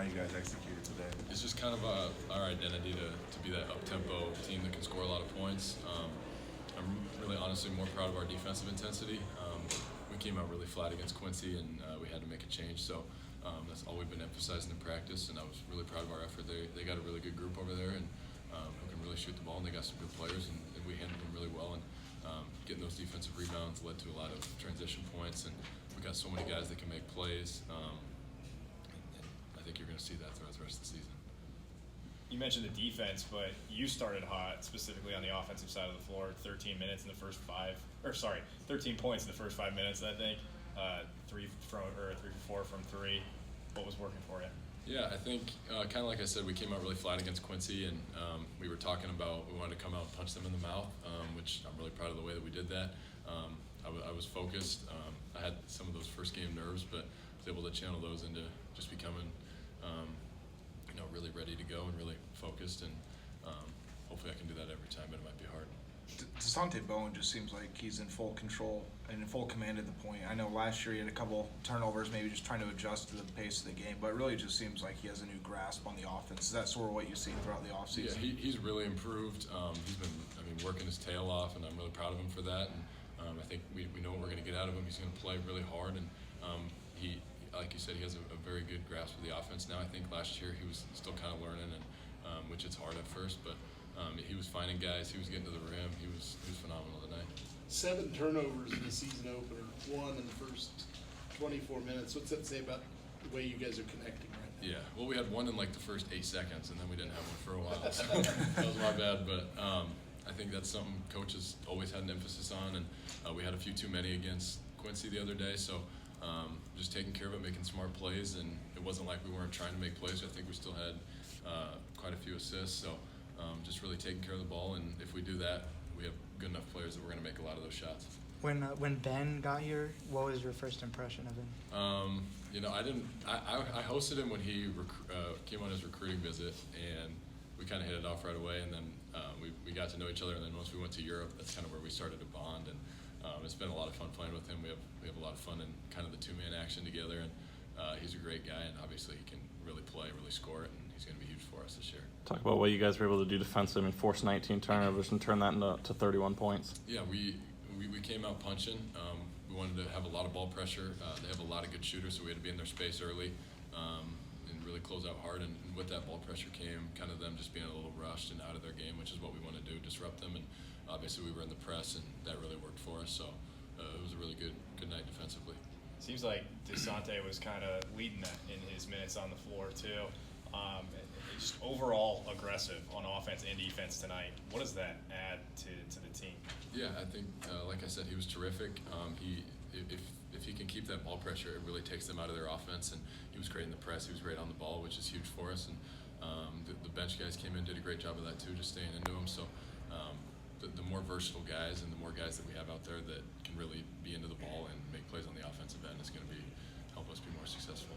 how you guys executed today? It's just kind of our identity to be that up-tempo team that can score a lot of points. I'm really honestly more proud of our defensive intensity. We came out really flat against Quincy, and we had to make a change. So that's all we've been emphasizing in practice, and I was really proud of our effort. They got a really good group over there, and who can really shoot the ball, and they got some good players, and we handled them really well. And getting those defensive rebounds led to a lot of transition points, and we got so many guys that can make plays. And I think you're going to see that throughout the rest of the season. You mentioned the defense, but you started hot specifically on the offensive side of the floor. 13 points in the first 5 minutes. I think 3 for 4 from 3. What was working for you? Yeah, I think kind of like I said, we came out really flat against Quincy, and we were talking about we wanted to come out and punch them in the mouth, which I'm really proud of the way that we did that. I was focused. I had some of those first game nerves, but was able to channel those into just becoming really ready to go and really focused, and hopefully I can do that every time, but it might be hard. Dasonte Bowen just seems like he's in full control and in full command at the point. I know last year he had a couple turnovers, maybe just trying to adjust to the pace of the game, but it really just seems like he has a new grasp on the offense. Is that sort of what you've seen throughout the offseason? Yeah, he's really improved. He's been working his tail off, and I'm really proud of him for that. And I think we know what we're going to get out of him. He's going to play really hard, and he, like you said, he has a very good grasp of the offense now. I think last year he was still kind of learning, and which it's hard at first, but he was finding guys. He was getting to the rim. He was phenomenal tonight. 7 turnovers in the season opener, 1 in the first 24 minutes. What's that say about the way you guys are connecting right now? Yeah, well, we had 1 in like the first 8 seconds, and then we didn't have one for a while, so that was my bad. But I think that's something coaches always had an emphasis on, and we had a few too many against Quincy the other day, so just taking care of it, making smart plays, and it wasn't like we weren't trying to make plays. I think we still had quite a few assists, so just really taking care of the ball, and if we do that, we have good enough players that we're going to make a lot of those shots. When Ben got here, what was your first impression of him? I hosted him when he came on his recruiting visit, and we kind of hit it off right away, and then we got to know each other, and then once we went to Europe, that's kind of where we started to bond, and it's been a lot of fun playing with him. We have a lot of fun in kind of the two-man action together, and he's a great guy, and obviously he can really play, really score it, and he's going to be huge for us this year. Talk about what you guys were able to do defensively. I mean, force 19 turnovers and turn that into 31 points. Yeah, we came out punching. We wanted to have a lot of ball pressure. They have a lot of good shooters, so we had to be in their space early and really close out hard. And with that ball pressure came kind of them just being a little rushed and out of their game, which is what we want to do, disrupt them. And obviously we were in the press, and that really worked for us. So it was a really good night defensively. Seems like Dasonte was kind of leading that in his minutes on the floor too. Just overall aggressive on offense and defense tonight. What does that add to the team? Yeah, I think, like I said, he was terrific. If he can keep that ball pressure, it really takes them out of their offense. And he was great in the press. He was great on the ball, which is huge for us. And the bench guys came in, did a great job of that too, just staying into him. So the more versatile guys and the more guys that we have out there that can really be into the ball and make plays on the offensive end is going to help us be more successful.